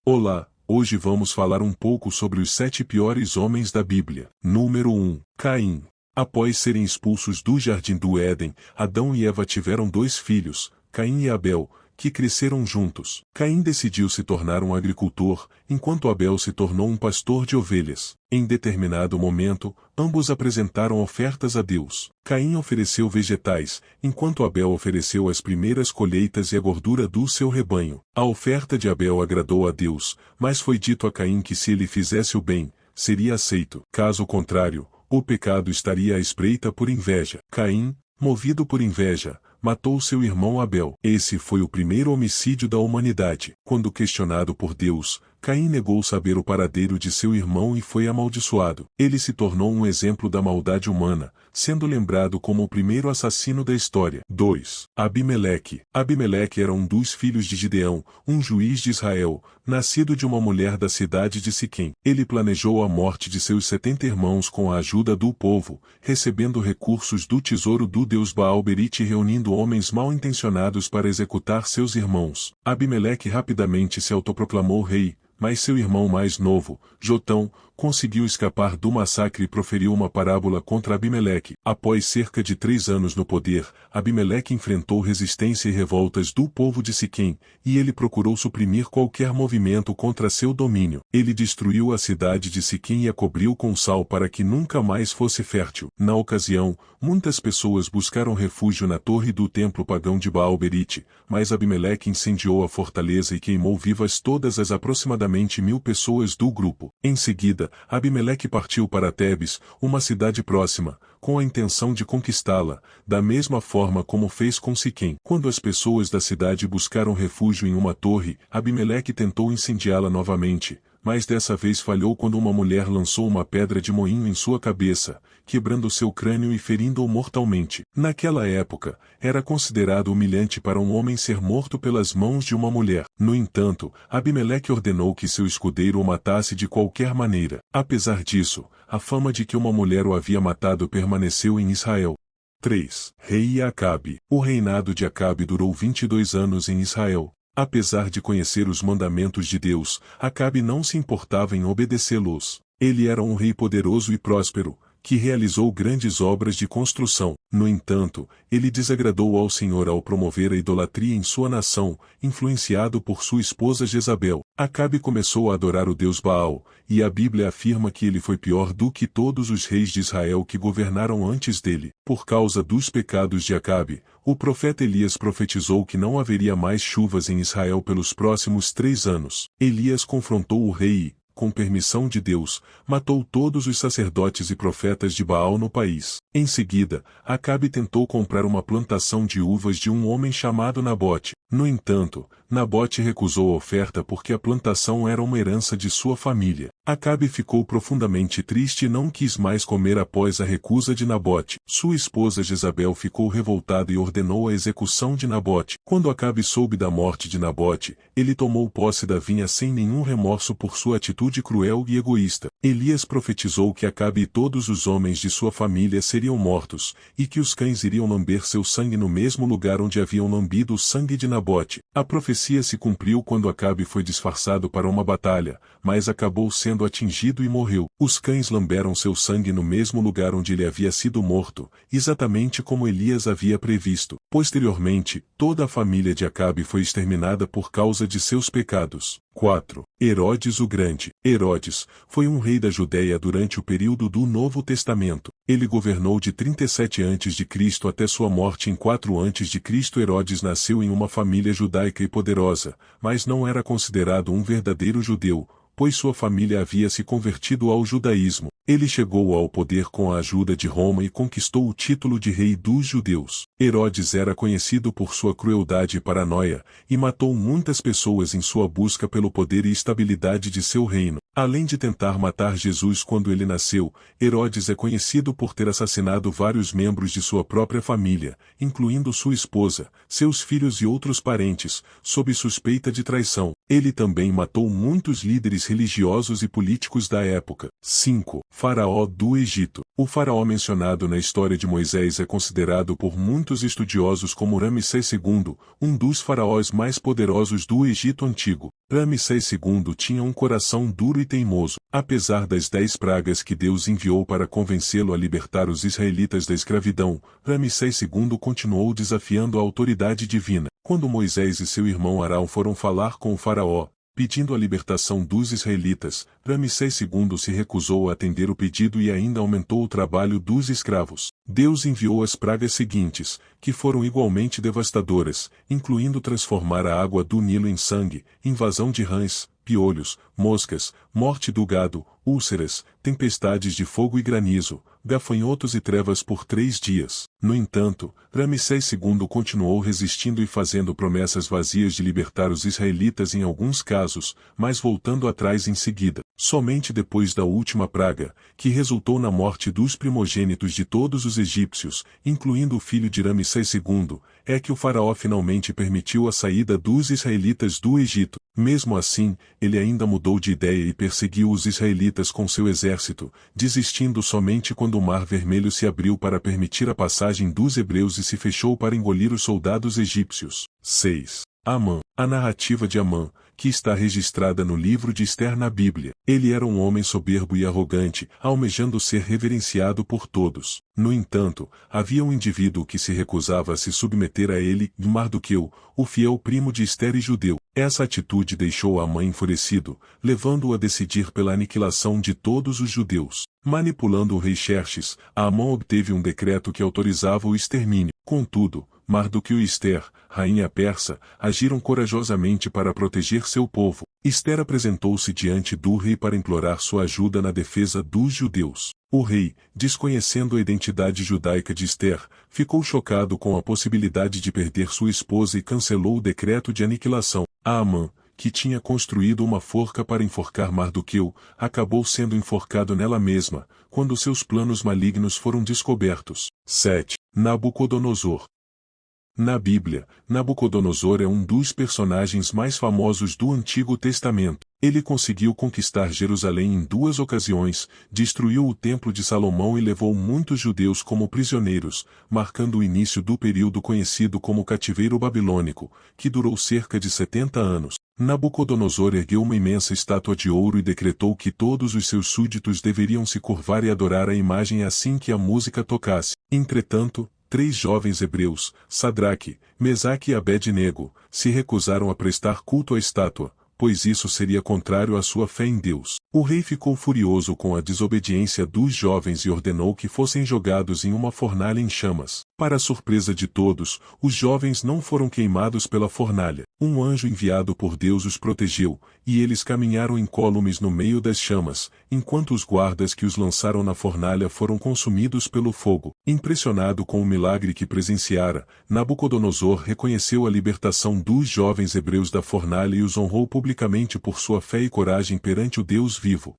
Olá, hoje vamos falar um pouco sobre os 7 piores homens da Bíblia. Número 1. Caim. Após serem expulsos do Jardim do Éden, Adão e Eva tiveram 2 filhos, Caim e Abel, que cresceram juntos. Caim decidiu se tornar um agricultor, enquanto Abel se tornou um pastor de ovelhas. Em determinado momento, ambos apresentaram ofertas a Deus. Caim ofereceu vegetais, enquanto Abel ofereceu as primeiras colheitas e a gordura do seu rebanho. A oferta de Abel agradou a Deus, mas foi dito a Caim que se ele fizesse o bem, seria aceito. Caso contrário, o pecado estaria à espreita por inveja. Caim, movido por inveja, matou seu irmão Abel. Esse foi o primeiro homicídio da humanidade. Quando questionado por Deus, Caim negou saber o paradeiro de seu irmão e foi amaldiçoado. Ele se tornou um exemplo da maldade humana, sendo lembrado como o primeiro assassino da história. 2. Abimeleque. Abimeleque era um dos filhos de Gideão, um juiz de Israel, nascido de uma mulher da cidade de Siquém. Ele planejou a morte de seus 70 irmãos com a ajuda do povo, recebendo recursos do tesouro do deus Baal-Berite e reunindo homens mal intencionados para executar seus irmãos. Abimeleque rapidamente se autoproclamou rei, mas seu irmão mais novo, Jotão, conseguiu escapar do massacre e proferiu uma parábola contra Abimeleque. Após cerca de 3 anos no poder, Abimeleque enfrentou resistência e revoltas do povo de Siquém, e ele procurou suprimir qualquer movimento contra seu domínio. Ele destruiu a cidade de Siquém e a cobriu com sal para que nunca mais fosse fértil. Na ocasião, muitas pessoas buscaram refúgio na torre do templo pagão de Baal-Berite, mas Abimeleque incendiou a fortaleza e queimou vivas todas as aproximadamente 1000 pessoas do grupo. Em seguida, Abimeleque partiu para Tebes, uma cidade próxima, com a intenção de conquistá-la, da mesma forma como fez com Siquém. Quando as pessoas da cidade buscaram refúgio em uma torre, Abimeleque tentou incendiá-la novamente, mas dessa vez falhou quando uma mulher lançou uma pedra de moinho em sua cabeça, quebrando seu crânio e ferindo-o mortalmente. Naquela época, era considerado humilhante para um homem ser morto pelas mãos de uma mulher. No entanto, Abimeleque ordenou que seu escudeiro o matasse de qualquer maneira. Apesar disso, a fama de que uma mulher o havia matado permaneceu em Israel. 3. Rei Acabe. O reinado de Acabe durou 22 anos em Israel. Apesar de conhecer os mandamentos de Deus, Acabe não se importava em obedecê-los. Ele era um rei poderoso e próspero, que realizou grandes obras de construção. No entanto, ele desagradou ao Senhor ao promover a idolatria em sua nação, influenciado por sua esposa Jezabel. Acabe começou a adorar o deus Baal, e a Bíblia afirma que ele foi pior do que todos os reis de Israel que governaram antes dele. Por causa dos pecados de Acabe, o profeta Elias profetizou que não haveria mais chuvas em Israel pelos próximos 3 anos. Elias confrontou o rei e, com permissão de Deus, matou todos os sacerdotes e profetas de Baal no país. Em seguida, Acabe tentou comprar uma plantação de uvas de um homem chamado Nabote. No entanto, Nabote recusou a oferta porque a plantação era uma herança de sua família. Acabe ficou profundamente triste e não quis mais comer após a recusa de Nabote. Sua esposa Jezabel ficou revoltada e ordenou a execução de Nabote. Quando Acabe soube da morte de Nabote, ele tomou posse da vinha sem nenhum remorso por sua atitude cruel e egoísta. Elias profetizou que Acabe e todos os homens de sua família seriam mortos, e que os cães iriam lamber seu sangue no mesmo lugar onde haviam lambido o sangue de Nabote. A profecia se cumpriu quando Acabe foi disfarçado para uma batalha, mas acabou sendo atingido e morreu. Os cães lamberam seu sangue no mesmo lugar onde ele havia sido morto, exatamente como Elias havia previsto. Posteriormente, toda a família de Acabe foi exterminada por causa de seus pecados. 4. Herodes o Grande. Herodes foi um rei da Judéia durante o período do Novo Testamento. Ele governou de 37 a.C. até sua morte em 4 a.C. Herodes nasceu em uma família judaica e poderosa, mas não era considerado um verdadeiro judeu, pois sua família havia se convertido ao judaísmo. Ele chegou ao poder com a ajuda de Roma e conquistou o título de rei dos judeus. Herodes era conhecido por sua crueldade e paranoia, e matou muitas pessoas em sua busca pelo poder e estabilidade de seu reino. Além de tentar matar Jesus quando ele nasceu, Herodes é conhecido por ter assassinado vários membros de sua própria família, incluindo sua esposa, seus filhos e outros parentes, sob suspeita de traição. Ele também matou muitos líderes religiosos e políticos da época. 5. Faraó do Egito. O faraó mencionado na história de Moisés é considerado por muitos estudiosos como Ramsés II, um dos faraós mais poderosos do Egito Antigo. Ramsés II tinha um coração duro e teimoso. Apesar das 10 pragas que Deus enviou para convencê-lo a libertar os israelitas da escravidão, Ramsés II continuou desafiando a autoridade divina. Quando Moisés e seu irmão Arão foram falar com o faraó, pedindo a libertação dos israelitas, Ramsés II se recusou a atender o pedido e ainda aumentou o trabalho dos escravos. Deus enviou as pragas seguintes, que foram igualmente devastadoras, incluindo transformar a água do Nilo em sangue, invasão de rãs, piolhos, moscas, morte do gado, úlceras, tempestades de fogo e granizo, gafanhotos e trevas por 3 dias. No entanto, Ramsés II continuou resistindo e fazendo promessas vazias de libertar os israelitas em alguns casos, mas voltando atrás em seguida. Somente depois da última praga, que resultou na morte dos primogênitos de todos os egípcios, incluindo o filho de Ramsés II, é que o faraó finalmente permitiu a saída dos israelitas do Egito. Mesmo assim, ele ainda mudou de ideia e perseguiu os israelitas com seu exército, desistindo somente quando o Mar Vermelho se abriu para permitir a passagem dos hebreus e se fechou para engolir os soldados egípcios. 6. Amã. A narrativa de Amã, que está registrada no livro de Ester na Bíblia. Ele era um homem soberbo e arrogante, almejando ser reverenciado por todos. No entanto, havia um indivíduo que se recusava a se submeter a ele, Mardoqueu, o fiel primo de Ester e judeu. Essa atitude deixou Amã enfurecido, levando-o a decidir pela aniquilação de todos os judeus. Manipulando o rei Xerxes, Amã obteve um decreto que autorizava o extermínio. Contudo, Mardoqueu e Ester, rainha persa, agiram corajosamente para proteger seu povo. Ester apresentou-se diante do rei para implorar sua ajuda na defesa dos judeus. O rei, desconhecendo a identidade judaica de Ester, ficou chocado com a possibilidade de perder sua esposa e cancelou o decreto de aniquilação. Amã, que tinha construído uma forca para enforcar Mardoqueu, acabou sendo enforcado nela mesma, quando seus planos malignos foram descobertos. 7. Nabucodonosor. Na Bíblia, Nabucodonosor é um dos personagens mais famosos do Antigo Testamento. Ele conseguiu conquistar Jerusalém em 2 ocasiões, destruiu o Templo de Salomão e levou muitos judeus como prisioneiros, marcando o início do período conhecido como cativeiro babilônico, que durou cerca de 70 anos. Nabucodonosor ergueu uma imensa estátua de ouro e decretou que todos os seus súditos deveriam se curvar e adorar a imagem assim que a música tocasse. Entretanto, 3 jovens hebreus, Sadraque, Mesaque e Abed-nego, se recusaram a prestar culto à estátua, pois isso seria contrário à sua fé em Deus. O rei ficou furioso com a desobediência dos jovens e ordenou que fossem jogados em uma fornalha em chamas. Para a surpresa de todos, os jovens não foram queimados pela fornalha. Um anjo enviado por Deus os protegeu, e eles caminharam incólumes no meio das chamas, enquanto os guardas que os lançaram na fornalha foram consumidos pelo fogo. Impressionado com o milagre que presenciara, Nabucodonosor reconheceu a libertação dos jovens hebreus da fornalha e os honrou publicamente por sua fé e coragem perante o Deus vivo.